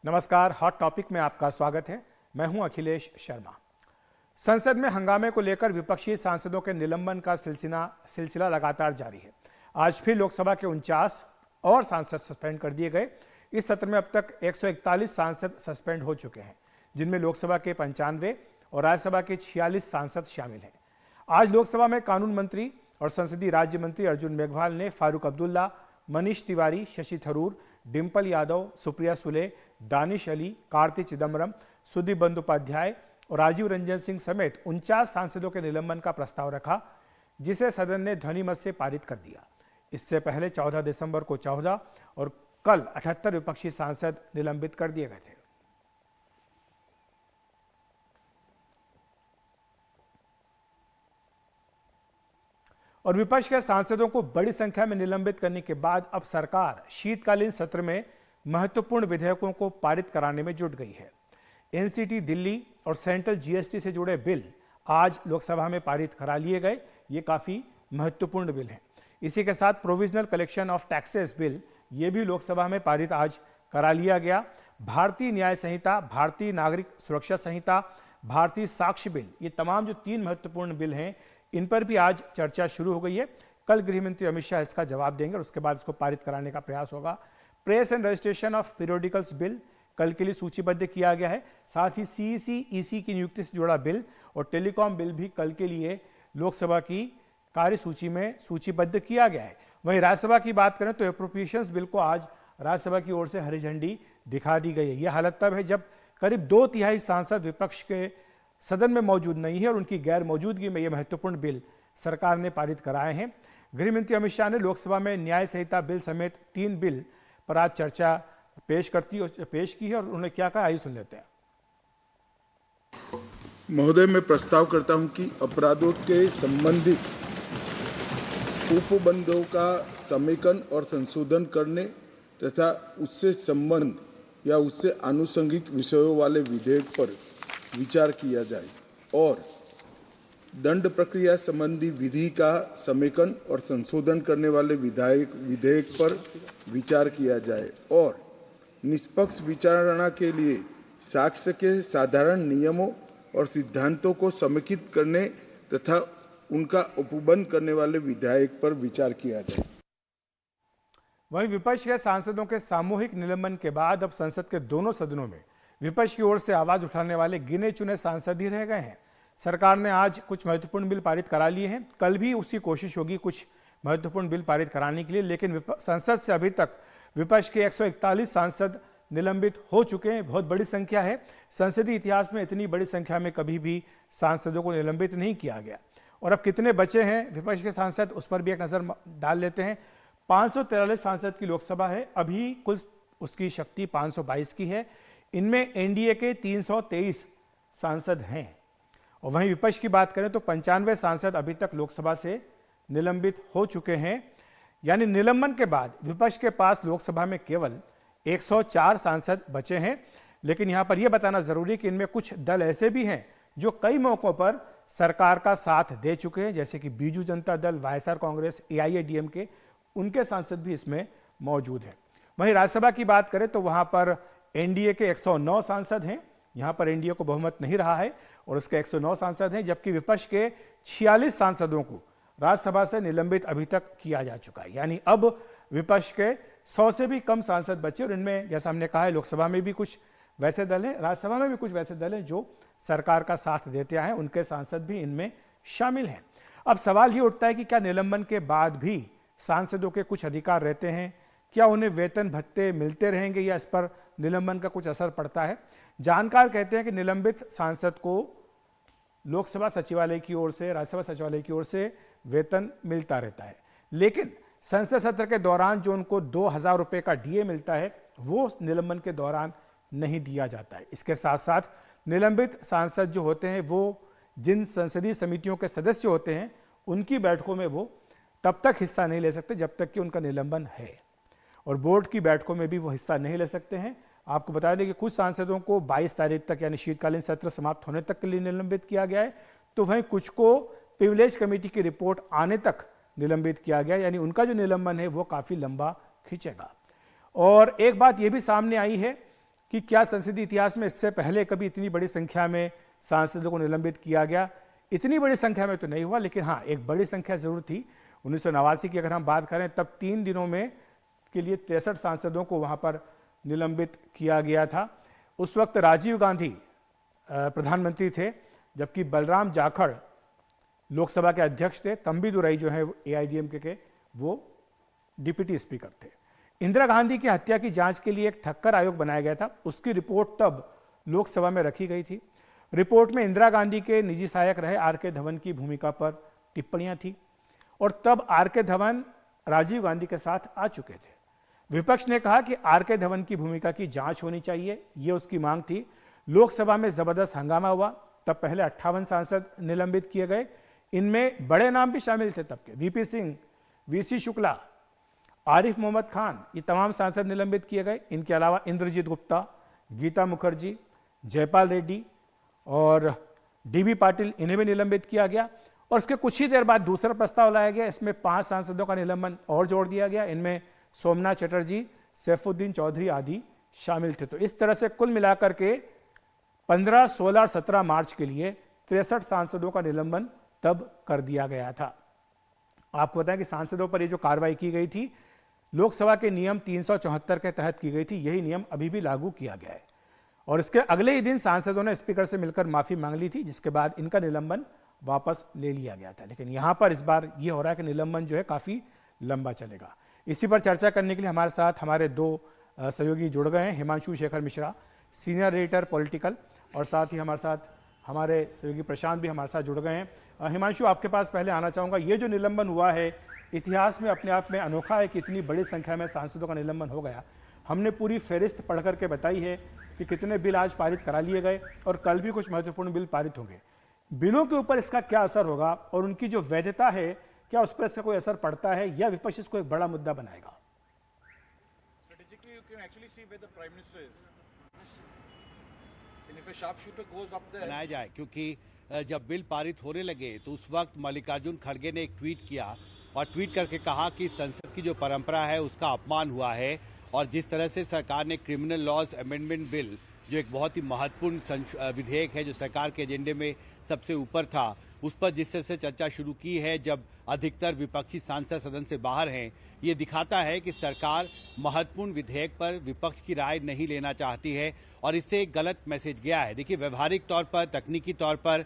नमस्कार, hot topic में आपका स्वागत है। मैं हूं अखिलेश शर्मा। संसद में हंगामे को लेकर विपक्षी सांसदों के निलंबन का सिलसिला लगातार जारी है। आज फिर लोकसभा के 49 और सांसद सस्पेंड कर दिए गए। इस सत्र में अब तक 141 सांसद सस्पेंड हो चुके हैं, जिनमें लोकसभा के 95 और राज्यसभा के 46 सांसद शामिल हैं। आज लोकसभा में कानून मंत्री और संसदीय राज्य मंत्री अर्जुन मेघवाल ने फारूक अब्दुल्ला, मनीष तिवारी, शशि थरूर, डिंपल यादव, सुप्रिया सुले, दानिश अली, कार्ति चिदम्बरम, सुदीप बंदोपाध्याय और राजीव रंजन सिंह समेत 49 सांसदों के निलंबन का प्रस्ताव रखा, जिसे सदन ने ध्वनिमत से पारित कर दिया। इससे पहले 14 दिसंबर को 14 और कल 78 विपक्षी सांसद निलंबित कर दिए गए थे। और विपक्ष के सांसदों को बड़ी संख्या में निलंबित करने के बाद अब सरकार शीतकालीन सत्र में महत्वपूर्ण विधेयकों को पारित कराने में जुट गई है। एनसीटी दिल्ली और सेंट्रल जीएसटी से जुड़े बिल आज लोकसभा में पारित करा लिए गए। ये काफी महत्वपूर्ण बिल हैं। इसी के साथ provisional collection of taxes bill ये भी लोकसभा में पारित आज करा लिया गया। भारतीय न्याय संहिता, भारतीय नागरिक सुरक्षा संहिता, भारतीय साक्ष्य बिल, ये तमाम जो 3 महत्वपूर्ण बिल हैं, इन पर भी आज चर्चा शुरू हो गई है। कल गृह मंत्री अमित शाह इसका जवाब देंगे और उसके बाद इसको पारित कराने का प्रयास होगा। Press and registration of periodicals bill कल के लिए सूचीबद्ध किया गया है। साथ ही सीईसी ईसी की नियुक्ति से जुड़ा बिल और टेलीकॉम बिल भी कल के लिए लोकसभा की कार्यसूची में सूचीबद्ध किया गया है। वहीं राज्यसभा की बात करें तो एप्रोप्रिएशंस बिल को आज राज्यसभा की ओर से हरी झंडी दिखा दी गई है। यह हालत तब है जब करीब 2/3 सांसद विपक्ष के सदन में मौजूद नहीं है और उनकी गैर मौजूदगी में यह महत्वपूर्ण बिल सरकार ने पारित कराए हैं। गृह मंत्री अमित शाह ने लोकसभा में न्याय संहिता बिल समेत 3 बिल पर आज चर्चा पेश की है और उन्होंने क्या कहा, आइए सुन लेते हैं। महोदय, मैं प्रस्ताव करता हूं कि अपराधों के संबंधित उपबंधों का समेकन और संशोधन करने तथा उससे संबंध या उससे आनुषंगिक विषयों वाले विधेयक पर विचार किया जाए और दंड प्रक्रिया संबंधी विधि का समेकन और संशोधन करने वाले विधेयक पर विचार किया जाए और निष्पक्ष विचारणा के लिए साक्ष्य के साधारण नियमों और सिद्धांतों को समेकित करने तथा उनका उपबंध करने वाले विधेयक पर विचार किया जाए। वहीं विपक्ष के सांसदों के सामूहिक निलंबन के बाद अब संसद के दोनों सदनों में विपक्ष की ओर से आवाज उठाने वाले गिने चुने सांसद ही रह गए हैं। सरकार ने आज कुछ महत्वपूर्ण बिल पारित करा लिए हैं। कल भी उसकी कोशिश होगी कुछ महत्वपूर्ण बिल पारित कराने के लिए, लेकिन संसद से अभी तक विपक्ष के 141 सांसद निलंबित हो चुके हैं। बहुत बड़ी संख्या है। संसदीय इतिहास में इतनी बड़ी संख्या में कभी भी सांसदों को निलंबित नहीं किया गया। और अब कितने बचे हैं विपक्ष के सांसद, उस पर भी एक नजर डाल लेते हैं। 543 सांसद की लोकसभा है। अभी कुल उसकी शक्ति 522 की है। इनमें एनडीए के 323 सांसद हैं। और वहीं विपक्ष की बात करें तो 95 सांसद अभी तक लोकसभा से निलंबित हो चुके हैं। यानी निलंबन के बाद विपक्ष के पास लोकसभा में केवल 104 सांसद बचे हैं। लेकिन यहां पर यह बताना जरूरी है कि इनमें कुछ दल ऐसे भी हैं जो कई मौकों पर सरकार का साथ दे चुके हैं, जैसे कि बीजू जनता दल, वाईएसआर कांग्रेस, एआईएडीएमके, उनके सांसद भी इसमें मौजूद हैं। वहीं राज्यसभा की बात करें तो वहां पर एनडीए के 109 सांसद हैं। यहां पर एनडीए को बहुमत नहीं रहा है और उसके 109 सांसद हैं, जबकि विपक्ष के 46 सांसदों को राज्यसभा से निलंबित अभी तक किया जा चुका है। यानी अब विपक्ष के 100 से भी कम सांसद बचे और इनमें जैसा हमने कहा है लोकसभा में भी कुछ वैसे दल हैं, राज्यसभा में भी कुछ वैसे दल हैं जो सरकार का साथ देते आए हैं, उनके सांसद भी इनमें शामिल हैं। अब सवाल ये उठता है कि क्या निलंबन के बाद भी सांसदों के कुछ अधिकार रहते हैं? क्या उन्हें वेतन भत्ते मिलते रहेंगे या इस पर निलंबन का कुछ असर पड़ता है? जानकार कहते हैं कि निलंबित सांसद को लोकसभा सचिवालय की ओर से, राज्यसभा सचिवालय की ओर से वेतन मिलता रहता है, लेकिन संसद सत्र के दौरान जो उनको 2000 रुपए का डीए मिलता है वो निलंबन के दौरान नहीं दिया जाता है। इसके साथ साथ निलंबित सांसद जो होते हैं वो जिन संसदीय समितियों के सदस्य होते हैं उनकी बैठकों में वो तब तक हिस्सा नहीं ले सकते जब तक कि उनका निलंबन है, और बोर्ड की बैठकों में भी वो हिस्सा नहीं ले सकते हैं। आपको बता दें कि कुछ सांसदों को 22 तारीख तक यानी शीतकालीन सत्र समाप्त होने तक के लिए निलंबित किया गया है, तो वहीं कुछ को प्रिविलेज कमेटी की रिपोर्ट आने तक निलंबित किया गया, यानी उनका जो निलंबन है वो काफी लंबा खींचेगा। और एक बात यह भी सामने आई है कि क्या संसदीय इतिहास में इससे पहले कभी इतनी बड़ी संख्या में सांसदों को निलंबित किया गया। इतनी बड़ी संख्या में तो नहीं हुआ, लेकिन हाँ एक बड़ी संख्या जरूर थी। 1989 की अगर हम बात करें तब 3 दिनों में के लिए 63 सांसदों को वहां पर निलंबित किया गया था। उस वक्त राजीव गांधी प्रधानमंत्री थे, जबकि बलराम जाखड़ लोकसभा के अध्यक्ष थे। तंबी दुराई जो है एआईडीएमके के वो डिप्टी स्पीकर थे। इंदिरा गांधी की हत्या की जांच के लिए एक ठक्कर आयोग बनाया गया था। उसकी रिपोर्ट तब लोकसभा में रखी गई थी। रिपोर्ट में इंदिरा गांधी के निजी सहायक रहे आर.के. धवन की भूमिका पर टिप्पणियां थी और तब आर.के. धवन राजीव गांधी के साथ आ चुके थे। विपक्ष ने कहा कि आर.के. धवन की भूमिका की जांच होनी चाहिए, ये उसकी मांग थी। लोकसभा में जबरदस्त हंगामा हुआ। तब पहले 58 सांसद निलंबित किए गए। इनमें बड़े नाम भी शामिल थे तब के, वीपी सिंह, वीसी शुक्ला, आरिफ मोहम्मद खान, ये तमाम सांसद निलंबित किए गए। इनके अलावा इंद्रजीत गुप्ता, गीता मुखर्जी, जयपाल रेड्डी और डीबी पाटिल, इन्हें भी निलंबित किया गया। और उसके कुछ ही देर बाद दूसरा प्रस्ताव लाया गया। इसमें 5 सांसदों का निलंबन और जोड़ दिया गया। इनमें सोमनाथ चटर्जी, सैफुद्दीन चौधरी आदि शामिल थे। तो इस तरह से कुल मिलाकर के 15, 16, 17 मार्च के लिए 63 सांसदों का निलंबन तब कर दिया गया था। आपको बताएं कि सांसदों पर ये जो कार्रवाई की गई थी लोकसभा के नियम 374 के तहत की गई थी। यही नियम अभी भी लागू किया गया है। और इसके अगले ही दिन सांसदों ने स्पीकर से मिलकर माफी मांग ली थी, जिसके बाद इनका निलंबन वापस ले लिया गया था। लेकिन यहां पर इस बार यह हो रहा है कि निलंबन जो है काफी लंबा चलेगा। इसी पर चर्चा करने के लिए हमारे साथ हमारे 2 सहयोगी जुड़ गए हैं। Himanshu Shekhar Mishra, senior editor political, और साथ ही हमारे साथ हमारे सहयोगी प्रशांत भी हमारे साथ जुड़ गए हैं। हिमांशु, आपके पास पहले आना चाहूँगा। ये जो निलंबन हुआ है इतिहास में अपने आप में अनोखा है कि इतनी बड़ी संख्या में सांसदों का निलंबन हो गया। हमने पूरी फहरिस्त पढ़ करके बताई है कि कितने बिल आज पारित करा लिए गए और कल भी कुछ महत्वपूर्ण बिल पारित होंगे। बिलों के ऊपर इसका क्या असर होगा और उनकी जो वैधता है, क्या उस पर इसका कोई असर पड़ता है या विपक्ष इसको एक बड़ा मुद्दा बनाएगा? बनाया जाए, क्योंकि जब बिल पारित होने लगे तो उस वक्त मल्लिकार्जुन खड़गे ने एक ट्वीट किया और ट्वीट करके कहा कि संसद की जो परंपरा है उसका अपमान हुआ है। और जिस तरह से सरकार ने क्रिमिनल लॉज अमेंडमेंट बिल, जो एक बहुत ही महत्वपूर्ण विधेयक है जो सरकार के एजेंडे में सबसे ऊपर था, उस पर जिस तरह से चर्चा शुरू की है जब अधिकतर विपक्षी सांसद सदन से बाहर हैं, ये दिखाता है कि सरकार महत्वपूर्ण विधेयक पर विपक्ष की राय नहीं लेना चाहती है और इससे एक गलत मैसेज गया है। देखिए, व्यवहारिक तौर पर, तकनीकी तौर पर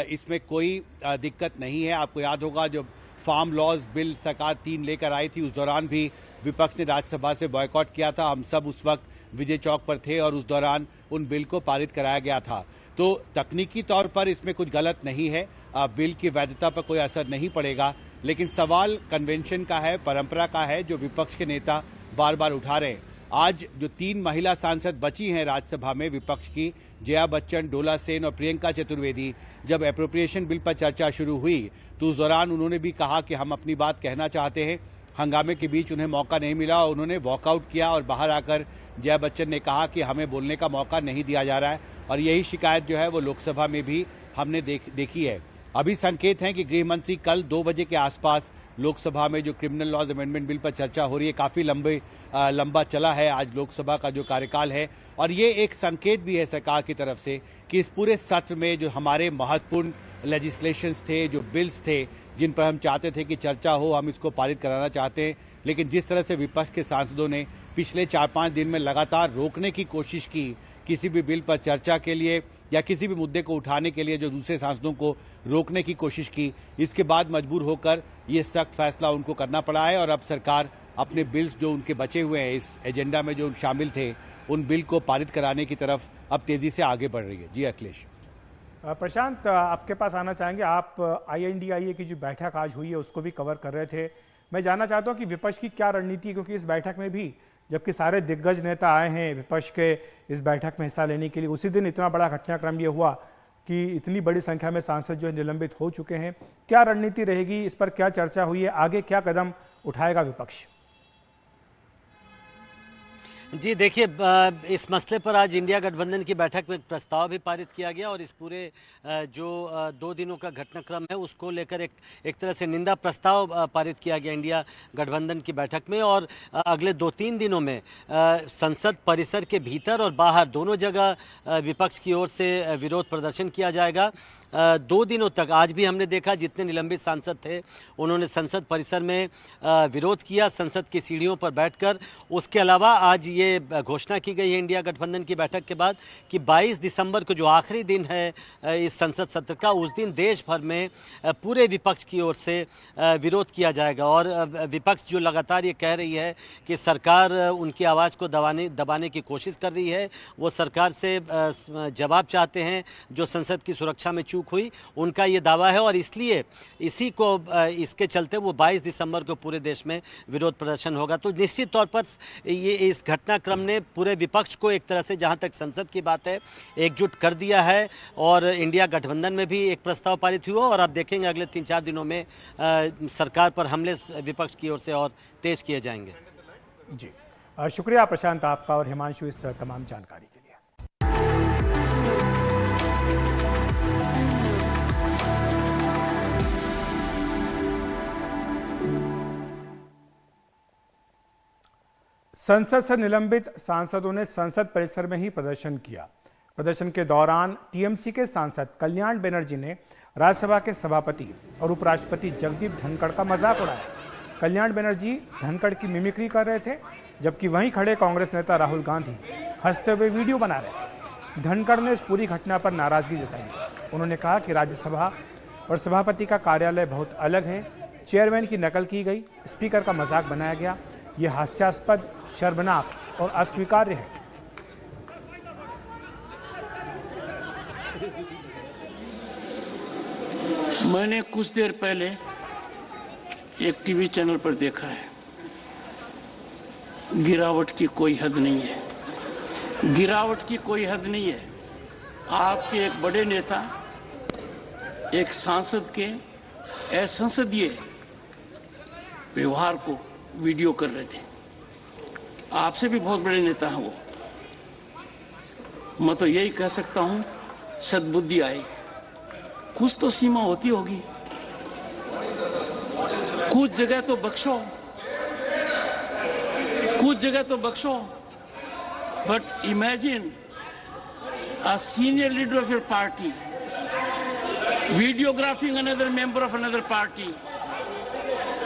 इसमें कोई दिक्कत नहीं है। आपको याद होगा जब फार्म लॉज बिल सरकार 3 लेकर आई थी, उस दौरान भी विपक्ष ने राज्यसभा से बॉयकॉट किया था। हम सब उस वक्त विजय चौक पर थे और उस दौरान उन बिल को पारित कराया गया था। तो तकनीकी तौर पर इसमें कुछ गलत नहीं है, बिल की वैधता पर कोई असर नहीं पड़ेगा। लेकिन सवाल कन्वेंशन का है, परंपरा का है, जो विपक्ष के नेता बार बार उठा रहे हैं। आज जो 3 महिला सांसद बची हैं राज्यसभा में विपक्ष की, जया बच्चन, डोला सेन और प्रियंका चतुर्वेदी, जब एप्रोप्रिएशन बिल पर चर्चा शुरू हुई तो उस दौरान उन्होंने भी कहा कि हम अपनी बात कहना चाहते हैं। हंगामे के बीच उन्हें मौका नहीं मिला और उन्होंने वॉकआउट किया और बाहर आकर जया बच्चन ने कहा कि हमें बोलने का मौका नहीं दिया जा रहा है। और यही शिकायत जो है वो लोकसभा में भी हमने देखी है। अभी संकेत हैं कि गृह मंत्री कल 2 बजे के आसपास लोकसभा में जो क्रिमिनल लॉज अमेंडमेंट बिल पर चर्चा हो रही है, काफी लंबा चला है आज लोकसभा का जो कार्यकाल है। और ये एक संकेत भी है सरकार की तरफ से कि इस पूरे सत्र में जो हमारे महत्वपूर्ण लेजिस्लेशंस थे, जो बिल्स थे, जिन पर हम चाहते थे कि चर्चा हो, हम इसको पारित कराना चाहते हैं। लेकिन जिस तरह से विपक्ष के सांसदों ने पिछले 4-5 दिन में लगातार रोकने की कोशिश की किसी भी बिल पर चर्चा के लिए या किसी भी मुद्दे को उठाने के लिए, जो दूसरे सांसदों को रोकने की कोशिश की, इसके बाद मजबूर होकर ये सख्त फैसला उनको करना पड़ा है। और अब सरकार अपने बिल्स जो उनके बचे हुए हैं इस एजेंडा में जो शामिल थे, उन बिल को पारित कराने की तरफ अब तेजी से आगे बढ़ रही है। जी अखिलेश। प्रशांत, आपके पास आना चाहेंगे। आप INDIA की जो बैठक आज हुई है उसको भी कवर कर रहे थे। मैं जानना चाहता हूं कि विपक्ष की क्या रणनीति है, क्योंकि इस बैठक में भी जबकि सारे दिग्गज नेता आए हैं विपक्ष के इस बैठक में हिस्सा लेने के लिए, उसी दिन इतना बड़ा घटनाक्रम ये हुआ कि इतनी बड़ी संख्या में सांसद जो है निलंबित हो चुके हैं। क्या रणनीति रहेगी, इस पर क्या चर्चा हुई है, आगे क्या कदम उठाएगा विपक्ष? जी देखिए, इस मसले पर आज इंडिया गठबंधन की बैठक में एक प्रस्ताव भी पारित किया गया और इस पूरे जो 2 दिनों का घटनाक्रम है उसको लेकर एक तरह से निंदा प्रस्ताव पारित किया गया इंडिया गठबंधन की बैठक में। और अगले 2-3 दिनों में संसद परिसर के भीतर और बाहर दोनों जगह विपक्ष की ओर से विरोध प्रदर्शन किया जाएगा। 2 दिनों तक आज भी हमने देखा जितने निलंबित सांसद थे उन्होंने संसद परिसर में विरोध किया, संसद की सीढ़ियों पर बैठकर। उसके अलावा आज ये घोषणा की गई है इंडिया गठबंधन की बैठक के बाद कि 22 दिसंबर को जो आखिरी दिन है इस संसद सत्र का, उस दिन देश भर में पूरे विपक्ष की ओर से विरोध किया जाएगा। और विपक्ष जो लगातार ये कह रही है कि सरकार उनकी आवाज़ को दबाने की कोशिश कर रही है, वो सरकार से जवाब चाहते हैं जो संसद की सुरक्षा में चूक हुई, उनका ये दावा है। और इसलिए इसके चलते वो 22 दिसंबर को पूरे देश में विरोध प्रदर्शन होगा। तो निश्चित तौर पर ये इस घटनाक्रम ने पूरे विपक्ष को एक तरह से, जहां तक संसद की बात है, एकजुट कर दिया है। और इंडिया गठबंधन में भी एक प्रस्ताव पारित हुआ और आप देखेंगे अगले 3-4 दिनों में सरकार पर हमले विपक्ष की ओर से और तेज किए जाएंगे। जी शुक्रिया प्रशांत आपका और हिमांशु इस तमाम जानकारी के लिए। संसद से निलंबित सांसदों ने संसद परिसर में ही प्रदर्शन किया। प्रदर्शन के दौरान टीएमसी के सांसद कल्याण बनर्जी ने राज्यसभा के सभापति और उपराष्ट्रपति जगदीप धनखड़ का मजाक उड़ाया। कल्याण बनर्जी धनखड़ की मिमिक्री कर रहे थे, जबकि वहीं खड़े कांग्रेस नेता राहुल गांधी हंसते हुए वीडियो बना रहे थे। धनखड़ ने इस पूरी घटना पर नाराजगी जताई। उन्होंने कहा कि राज्यसभा और सभापति का कार्यालय बहुत अलग है, चेयरमैन की नकल की गई, स्पीकर का मजाक बनाया गया। ये हास्यास्पद, शर्मनाक और अस्वीकार्य है। मैंने कुछ देर पहले एक टीवी चैनल पर देखा है, गिरावट की कोई हद नहीं है, गिरावट की कोई हद नहीं है। आपके एक बड़े नेता एक सांसद के असंसदीय व्यवहार को वीडियो कर रहे थे। आपसे भी बहुत बड़े नेता हैं वो। मैं तो यही कह सकता हूं, सद्बुद्धि आए, कुछ तो सीमा होती होगी, कुछ जगह तो बख्शो, कुछ जगह तो बख्शो। But imagine a senior leader of your party videographing another member of another party,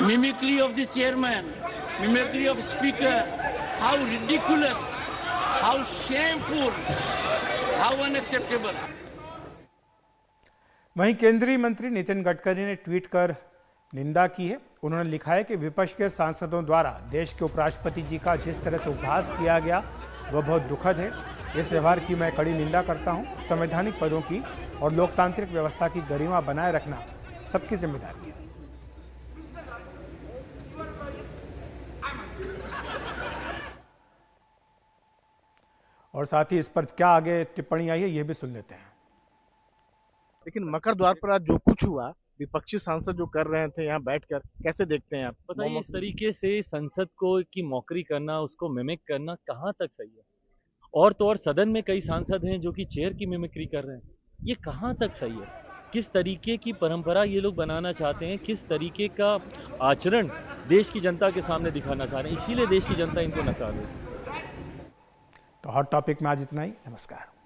mimicry of the chairman, mimicry of speaker. How ridiculous, how shameful, how unacceptable. वहीं केंद्रीय मंत्री नितिन गडकरी ने ट्वीट कर निंदा की है। उन्होंने लिखा है कि विपक्ष के सांसदों द्वारा देश के उपराष्ट्रपति जी का जिस तरह से उपहास किया गया वह बहुत दुखद है। इस व्यवहार की मैं कड़ी निंदा करता हूं। संवैधानिक पदों की और लोकतांत्रिक व्यवस्था की गरिमा बनाए रखना सबकी जिम्मेदारी है। और साथ ही इस पर क्या आगे टिप्पणी आई है ये भी सुन लेते हैं। लेकिन मकर द्वार पर आज जो कुछ हुआ, विपक्षी सांसद जो कर रहे थे यहाँ बैठकर, कैसे देखते हैं आप? पता है, इस तरीके से संसद को की मौकरी करना, उसको मिमिक करना कहाँ तक सही है? और तो और सदन में कई सांसद हैं जो कि चेयर की मिमिक्री कर रहे हैं, ये कहाँ तक सही है? किस तरीके की परंपरा ये लोग बनाना चाहते हैं, किस तरीके का आचरण देश की जनता के सामने दिखाना चाह रहे हैं, इसीलिए देश की जनता इनको नकार रही है। तो हॉट टॉपिक में आज इतना ही। नमस्कार।